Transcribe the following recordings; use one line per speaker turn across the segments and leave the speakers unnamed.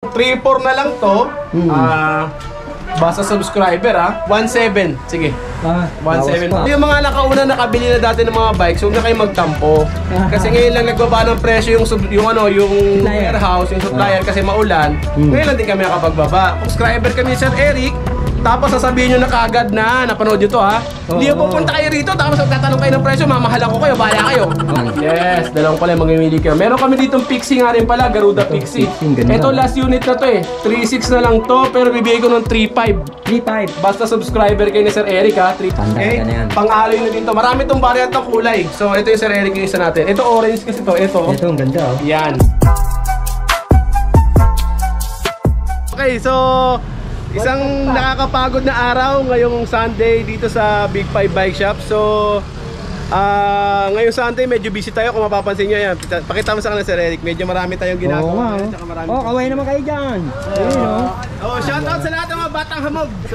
3-4 na lang to. Basta subscriber 1.7. Sige. 1.7. Yung mga nakauna nakabili na dati ng mga bikes, huwag na kayo magtampo. Kasi ngayon lang nagbaba ng presyo yung warehouse, yung supplier kasi maulan. Ngayon lang din kami nakapagbaba. Subscriber kami Sir Eric. Tapos sasabihin nyo na kaagad na napanood nyo to Hindi yung pupunta kayo rito tapos magtatanong kayo ng presyo, mamahalan ko kayo, bahala kayo. Yes, dalawang pala mamimili kayo. Meron kami ditong Pixie nga rin pala, Garuda Pixie. Ito last unit na to 3.6 na lang to, pero bibigay ko ng 3.5.
3.5.
Basta subscriber kayo ni Sir Eric Okay? Pang-aloy na din to. Marami tong variant ng kulay. So ito yung Sir Eric yung isa natin. Ito orange kasi to. Ito
ang ganda
Yan. Okay, so isang nakakapagod na araw ngayong Sunday dito sa Big 5 Bike Shop. So ngayong Sunday medyo busy tayo kung mapapansin nyo yan. Pakita mo sa kanila Sir Eric, medyo marami tayong ginagawa.
Kaway naman kayo dyan.
Shoutout sa lahat ng mga batang hamog. So,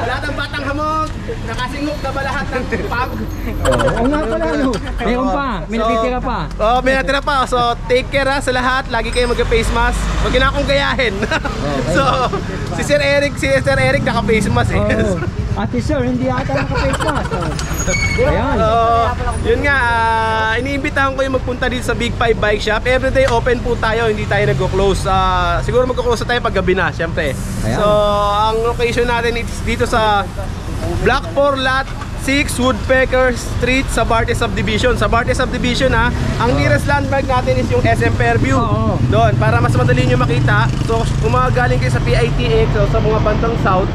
lahat ng batang hamog, nakasingok na ba lahat ng pag?
Oo nga pala Meron pa, may natitira pa.
May natitira pa. So take care sa lahat. Lagi kayo mag-face mask. Huwag na akong gayahin. So si Sir Eric naka-face mask
Ate Sir, hindi ata naka-face mask. Ayan.
Yun nga, iniimbitahan ko yung magpunta dito sa Big 5 Bike Shop. Everyday open po tayo, hindi tayo nag-close. Siguro mag-close tayo pag gabi na, syempre. So ang location natin is dito sa Block 4 Lot 6 Woodpecker Street sa Barte Subdivision. Sa Barte Subdivision ang nearest landmark natin is yung SM Fairview. Doon, para mas madali nyo makita. So kung galing kayo sa PITX o sa mga bandang south,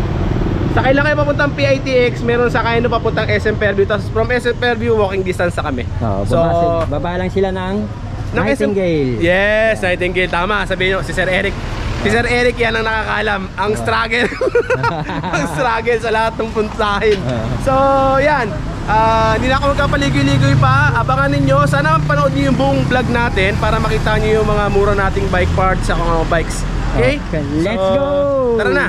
sakay lang kayo papuntang PITX, meron sakay na papuntang SM Fairview. Tapos from SM Fairview, walking distance sa kami.
So baba lang sila ng Nightingale.
Yes, Nightingale, tama. Sabihin nyo, si Sir Eric. Si Sir Eric yan ang nakakaalam. Ang struggle. Ang struggle sa lahat ng puntahin. So yan, hindi na ako magkapaligoy-ligoy pa. Abangan ninyo, sana panood nyo yung buong vlog natin para makita nyo yung mga mura nating bike parts sa mga bikes. Okay?
Let's go!
Tara na!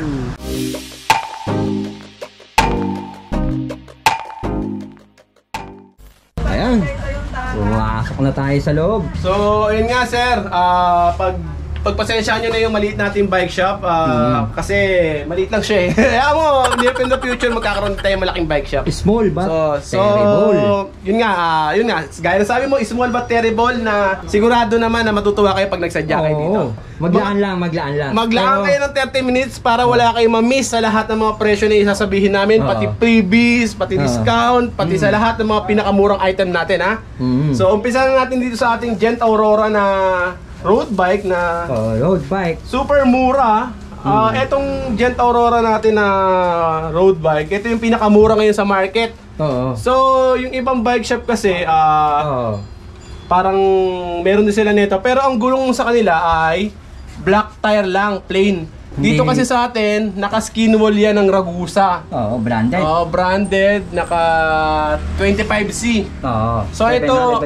Ayan, pumasok na tayo sa loob.
So, ayun nga sir, pagpasensyahan nyo na yung maliit nating bike shop kasi maliit lang siya Kaya mo, near in the future magkakaroon tayo malaking bike shop.
Small but
terrible. Yun nga, gaya na sabi mo, small but terrible na sigurado naman na matutuwa kayo pag nagsadya kayo dito.
Maglaan lang.
Maglaan kayo ng 30 minutes para wala kayong ma-miss sa lahat ng mga presyo na isasabihin namin, pati freebies, pati discount, pati sa lahat ng mga pinakamurang item natin So, umpisa na natin dito sa ating Gent Aurora na road bike na super mura. Etong Gent Aurora natin na road bike, ito yung pinakamura ngayon sa market. So, yung ibang bike shop kasi parang meron din sila nito, pero ang gulong sa kanila ay black tire lang, plain. Dito kasi sa atin, naka-skin wall yan ng Ragusa.
Branded.
Branded, naka 25C. So ito,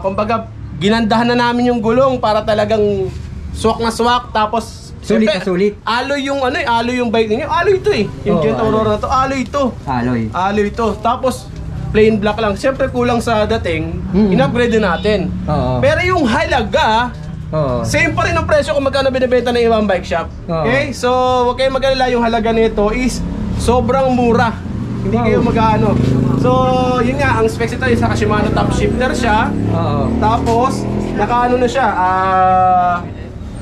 kumbaga ginandahan na namin yung gulong para talagang swak na swak, tapos
sulit na sulit.
Alloy yung alloy yung bike niyo. Alloy ito yung Gent Aurora na to, alloy ito. Alloy ito. Tapos plain black lang. Siyempre kulang sa dating, in-upgrade natin. Pero yung halaga, same pa rin ang presyo kung magkano binibenta ng ibang bike shop. Okay? So, huwag kayong mag-alala, yung halaga nito is sobrang mura. Hindi kayo mag-ano. So, yun nga, ang specs ito is sa Shimano top shifter siya. Tapos, naka-ano na siya,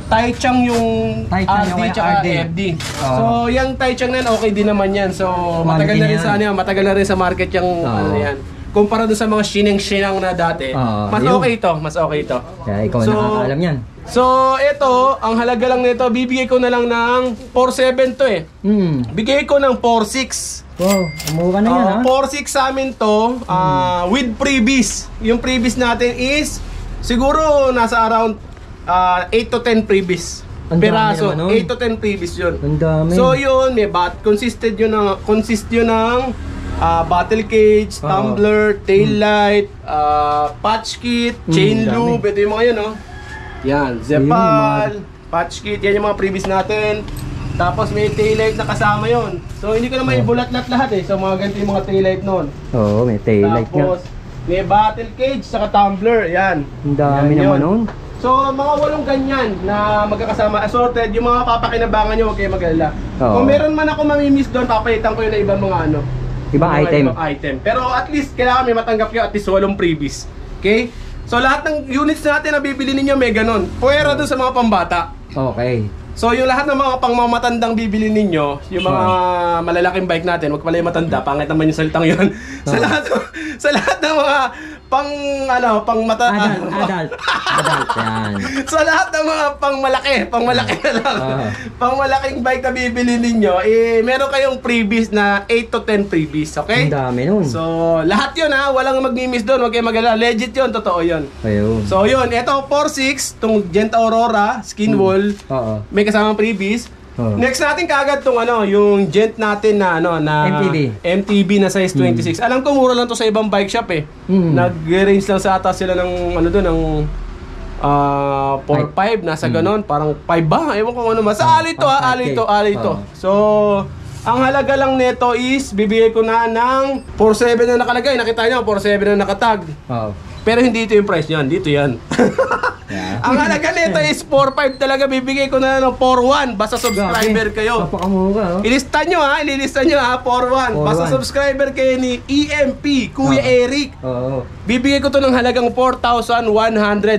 Taichung yung RD tsaka FD. So, yung Taichung na yan, okay din naman yan. So, matagal na rin sa market yung ano yan. Kumpara dun sa mga shinang na dati, mas okay ito.
Kaya ikaw nakakaalam yan.
So, ito, ang halaga lang nito, bibigay ko na lang ng 4.7 to Bigay ko ng 4.6.
Wow, mura na yan
4.6 sa amin to, with freebies. Yung freebies natin is, siguro nasa around 8 to 10 freebies. Peraso, 8 to 10 freebies yun.
Ang dami.
So yun, consist yun ng bottle cage, tumbler, tail light, patch kit, chain loop, ito yung mga yun Yan, Zepal, patch kit, yan yung mga freebies natin. Tapos may tail light na kasama yon. So hindi ko na may bulat-lat lahat So mga ganito yung mga tail light nun.
May tail light nga.
Tapos may bottle cage, saka tumbler, yan.
Ang dami naman nun.
So, mga 8 ganyan na magkakasama, assorted, yung mga papakinabangan nyo, huwag kayo mag-alala.
Oo.
Kung meron man ako mamimiss doon, papalitan ko yun na ibang mga ano.
Ibang
mga
item.
Ibang item. Pero at least, kailangan may matanggap nyo at least 8 freebies. Okay? So, lahat ng units natin na bibili ninyo, may ganun. Puwera doon sa mga pambata.
Okay.
So, yung lahat ng mga pangmamatandang bibili ninyo, yung mga malalaking bike natin, wag pala yung matanda, pangit naman yung salitang yun. Sa lahat ng mga
Adult, yan.
sa lahat ng mga pangmalaki na lang. Pangmalaking bike na bibili ninyo, meron kayong freebies na 8 to 10 freebies, okay?
Ang dami nun.
So, lahat yun ha, walang magmi-miss doon, wag kayong mag-alala. Legit yun, totoo yun.
Ayun.
So, yun, ito 4.6, itong Gent Aurora, skin wall,
Oo.
may kasamang freebies.
Oo.
Next natin kaagad tong yung Gent natin na MTB na size 26. Alam ko mura lang to sa ibang bike shop eh. Nag-range lang sa ata sila ng doon ng 4-5 nasa ganon, parang 5 ba? Ewan ko ano mas. Ali to. So, ang halaga lang nito is bibigay ko na ng 47 na nakalagay. Nakita niyo 47 na nakatag.
Oo.
Pero hindi ito yung price niyan, dito yan.
Yeah.
Ang halaga nito is 4.5 talaga, bibigay ko na ng 4.1 basta subscriber kayo.
Napakamura, oh.
Ilista nyo 4.1 basta
4.1.
subscriber kayo ni EMP, Kuya Eric.
Oo.
Bibigay ko to ng halagang 4,100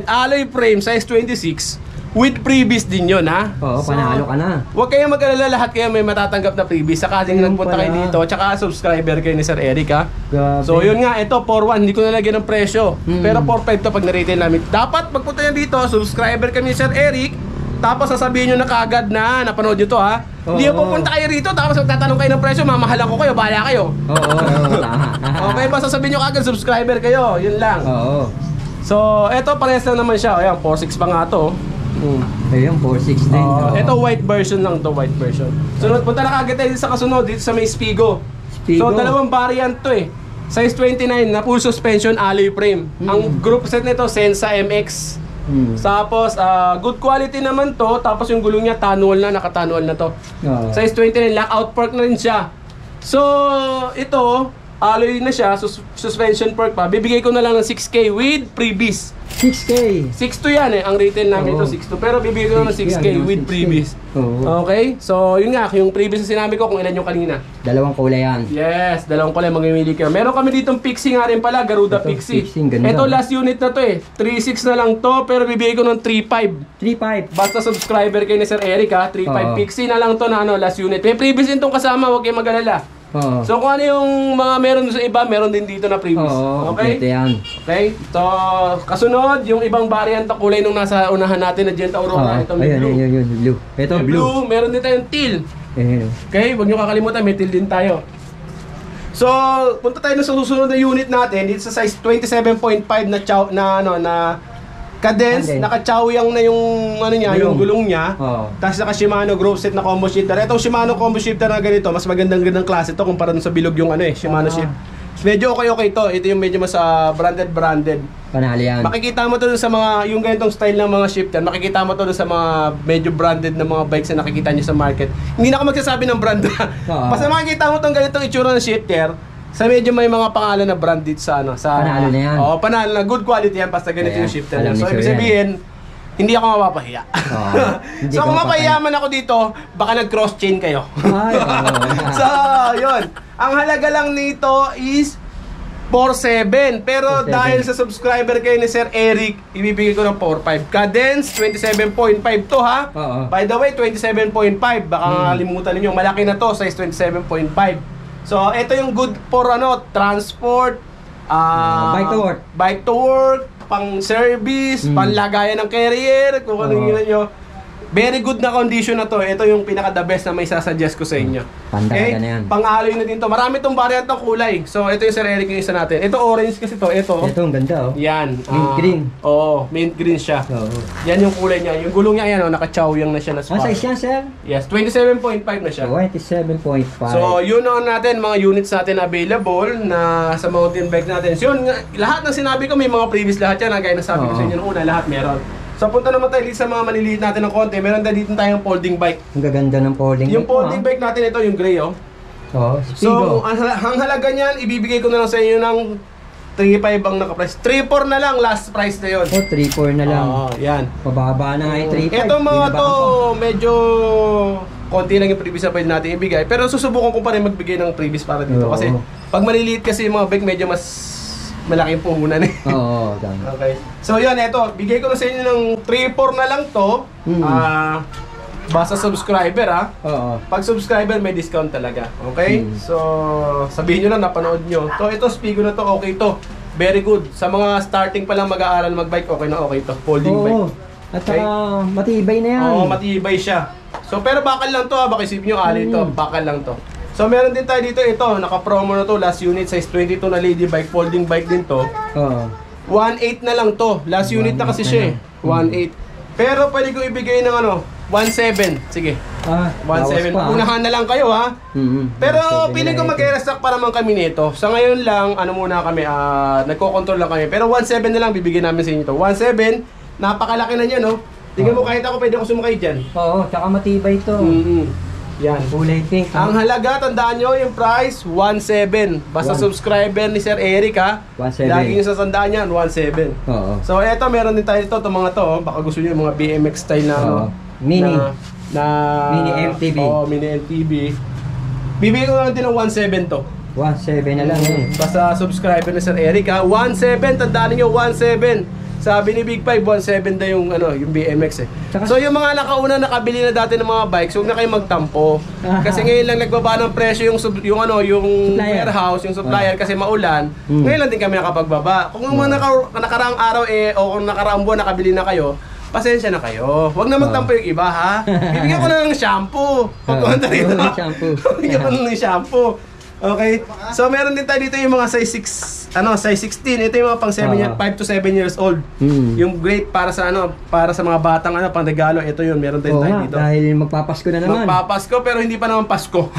alloy frame size 26 with freebies din yun ha.
Oo, panalo ka na.
Huwag kayong mag-alala, lahat kayo may matatanggap na freebies sakaling
Ayun
nagpunta kayo
pala.
dito tsaka subscriber kayo ni Sir Eric ha.
Grabe.
So yun nga, ito 4.1, hindi ko nalagyan ng presyo.
Mm.
Pero 4.5 to pag na-retail namin. Dapat pagpunta nyo dito, subscriber kami ni Sir Eric. Tapos sasabihin nyo na kagad na napanood nyo to ha. Hindi
Oo.
pupunta kayo rito, tapos magtatanong kayo ng presyo, mamahalan ko kayo, bahala kayo.
Oo, tama.
Okay, basta sabihin nyo kagad, subscriber kayo, yun lang.
Oo.
So, eto parehas lang naman siya. Ayan, 4.6 pa nga to.
Ayun, 4.6 din. Oo.
Ito white version lang to, white version. Sunod, punta na kagad tayo sa kasunod, dito sa may Spigo.
Spigo.
So, dalawang variant to eh. Size 29 na full suspension alloy frame. Ang group set nito, Sensa MX. Tapos, good quality naman to. Tapos yung gulong niya, tanual na, naka-tanual na to.
Oo.
Size 29, lockout fork na rin siya. So, ito, alloy na siya, suspension fork pa. Bibigay ko na lang ng 6K with freebies.
6K.
6.2 yan eh, ang retail namin ito,
Oo.
6.2. Pero bibigay ko na ng 6K with freebies.
Oo.
Okay? So, yun nga, yung freebies na sinabi ko kung ilan yung kanina.
Dalawang kulay yan.
Yes, dalawang kulay mamimili kayo. Meron kami ditong Pixie nga rin pala, Garuda
Ito,
Pixie.
Pixie, ganda.
Ito last unit na to eh. 3.6 na lang to, pero bibigay ko ng 3.5.
3.5.
Basta subscriber kayo ni Sir Eric ha, 3.5.
Oo.
Pixie na lang to na last unit. May freebies din tong kasama, huwag kayong mag-alala.
Oo.
So kung ano yung mga meron sa iba, meron din dito na freebies.
Oo,
Okay?
kompleto yan.
Okay? So, kasunod, yung ibang variant na kulay nung nasa unahan natin na Gent Aurora. Ito may
Ayun,
blue.
yun, blue. Ito,
May
blue.
meron din tayong teal.
Ayun.
Okay? Huwag nyo kakalimutan, may teal din tayo. So, punta tayo na sa susunod na unit natin. Dito sa size 27.5 na cadence,
Cadence.
naka-chowyang na yung niya, yung gulong niya.
Oo.
Tapos naka Shimano Grove set na combo shifter. Itong Shimano combo shifter na ganito, mas magandang klase to kumpara dun sa bilog yung Shimano shift. Medyo okay to. Ito yung medyo mas branded.
Panalo yan.
Makikita mo to dun sa mga yung ganitong style ng mga shifter. Makikita mo to dun sa mga medyo branded na mga bikes na nakikita niyo sa market. Hindi na ako magsasabi ng brand. Basta makikita mo tong ganitong itsura ng shifter. Sa medyo may mga pangalan na brand dito sa
Panalo na yan.
Oo, panalo na. Good quality yan basta ganito
Ayan,
yung shifter.
alam ni
So,
Sir
ibig
yan.
sabihin, hindi ako mapapahiya.
Hindi
So,
ka
kung
mapapahiya.
mapahiyaman ako dito, baka nag-cross chain kayo.
Ay, oo.
So, yun. Ang halaga lang nito is 4.7. Pero
4.7.
dahil sa subscriber kayo ni Sir Eric, ibibigay ko ng 4.5. Cadence, 27.5 to ha.
Oo.
By the way, 27.5. Baka kalimutan ninyo. Malaki na to, size 27.5. So, ito yung good for transport,
Bike to work.
pang service, panlagayan ng carrier, kung ano yun nyo. Very good na condition na to. Ito yung pinaka the best na may sasuggest ko sa inyo.
Pandaga na yan.
Pang-alloy na din to. Marami tong variant ng kulay. So, ito yung Sir Eric yung isa natin. Ito orange kasi to. Ito.
Ito, ang ganda, oh.
Yan.
Mint green.
Oo, mint green siya.
Oo.
Yan yung kulay niya. Yung gulong niya, yan, naka-chowyang na siya na
Ang
spark.
size yan, sir?
Yes, 27.5 na siya.
27.5.
So, yun ang natin, mga units natin available na sa mountain bike natin. So, yun, lahat ng sinabi ko, may mga previous lahat yan. Gaya na sabi ko sa inyo nung una, lahat meron. So, punta naman tayo dito sa mga maliliit natin ng konti. Meron tayo dito tayong folding bike.
Ang gaganda ng folding.
Yung folding bike natin, ito yung gray, oh.
Oh,
So,
Spigo.
ang halaga niyan, ibibigay ko na lang sa inyo ng 3.5 ang naka-price. 3.4 na lang, last price na yun.
Oh, 3-4 na lang.
Oo, yan.
Pababa na nga yung 3-5.
Ito mga to, medyo konti lang yung previous na pwede natin ibigay. Pero susubukan ko pa rin magbigay ng previous para dito.
Oo.
Kasi pag maliliit kasi yung mga bike, medyo mas malaking puhunan eh.
Oo, tama.
Okay. So yun, eto, bigay ko na sa inyo ng 3.4 na lang to. Basta subscriber
Oo.
Pag subscriber may discount talaga. Okay? So sabihin nyo lang napanood nyo. So ito, Spigo na to, okay to. Very good. Sa mga starting pa lang mag-aaral magbike, okay na okay to. Folding bike.
Oo. At saka matibay na yan.
Oo, matibay siya. So pero bakal lang to baka isipin nyo ali to, bakal lang to. So meron din tayo dito, ito, naka-promo na to, last unit, size 22 na lady bike, folding bike din to.
Oo.
1.8 na lang to. Last unit na kasi siya eh. 1.8. Pero pwede ko ibigay ng ano, 1.7. Sige. 1.7. Unahan na lang kayo ha. Pero piling ko mag-restock pa naman kami nito. Sa ngayon lang, ano muna kami, nagko-control lang kami. Pero 1.7 na lang bibigyan namin sa inyo to. 1.7, napakalaki na niya no. Tingnan mo, kahit ako pwede ako sumakay dyan.
Oo, tsaka matibay to.
Yan.
Kulay pink.
Ang halaga, tandaan nyo yung price, 1.7. Basta subscriber ni Sir Eric ha.
1.7.
Lagi nyo sasandaan yan, 1.7.
Oo.
So eto, meron din tayo ito, itong mga to, baka gusto nyo yung mga BMX style na ano.
Mini.
Na
Mini MTB.
Oo, mini MTB. Bibigyan ko lang din ng 1.7 to.
1.7 na lang yun.
Basta subscriber ni Sir Eric ha. 1.7, tandaan niyo 1.7. Sabi ni Big 5, 1.7 na yung ano, yung BMX eh. So yung mga nakauna nakabili na dati ng mga bikes, huwag na kayong magtampo. Kasi ngayon lang nagbaba ng presyo yung yung warehouse, yung supplier kasi maulan. Ngayon lang din kami nakapagbaba. Kung mga nakaraang araw o kung nakaraang buwan nakabili na kayo, pasensya na kayo. Huwag na magtampo yung iba ha. Bibigyan ko na ng shampoo. Pagkuhanta rito. Bibigyan ko na ng shampoo. Okay. So meron din tayo dito yung mga size 6, size 16. Ito yung mga pang 5 to 7 years old. Yung great para sa para sa mga batang pang regalo. Ito yun, meron din tayo dito.
Dahil magpapasko na naman.
Magpapasko pero hindi pa naman Pasko.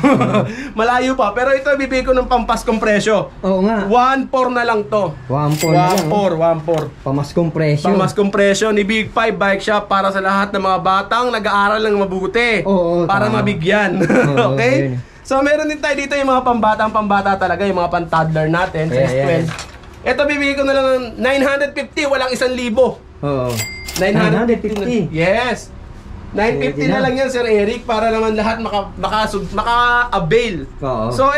Malayo pa. Pero ito bibigay ko ng pampaskong presyo.
Oo nga.
1.4 na lang to.
1.4 na lang.
1.4.
Pamaskong presyo.
Pamaskong presyo ni Big 5 Bike Shop para sa lahat ng mga batang nag-aaral ng mabuti.
Oo,
para
tama.
mabigyan. Okay? So meron din tayo dito yung mga pambata talaga, yung mga pan-toddler natin, size 12. Ito bibigay ko na lang ng 950, walang 1,000.
Oo.
950. Yes. 950 na lang yan, Sir Eric, para naman lahat maka-avail. So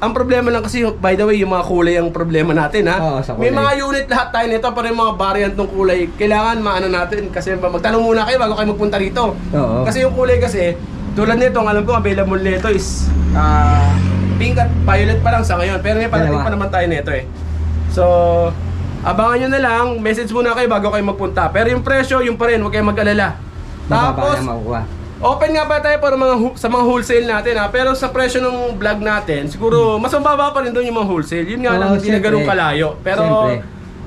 ang problema lang kasi, by the way, yung mga kulay ang problema natin ha. May mga unit lahat tayo nito, pero yung mga variant ng kulay, kailangan maano natin. Kasi magtanong muna kayo bago kayo magpunta rito. Kasi yung kulay kasi, tulad nito, ang alam ko, available nito is pink at violet pa lang sa ngayon. Pero may parating pa naman tayo nito eh. So, abangan nyo na lang, message muna kayo bago kayo magpunta. Pero yung presyo, yung pa rin, huwag kayong mag-alala. Tapos, open nga pa tayo para sa mga wholesale natin ha. Pero sa presyo ng vlog natin, siguro mas mababa pa rin doon yung mga wholesale. Yun nga lang, hindi na ganun kalayo. Pero,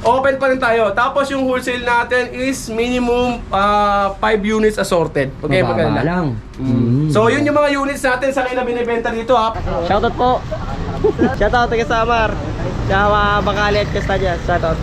open pa rin tayo. Tapos yung wholesale natin is minimum 5 units assorted. Okay, maganda lang. So yun yung mga units natin sa kanila binibenta dito ha.
Shoutout po. Shoutout taga Samar. Sa mga Bakalit Castañas. Shoutout.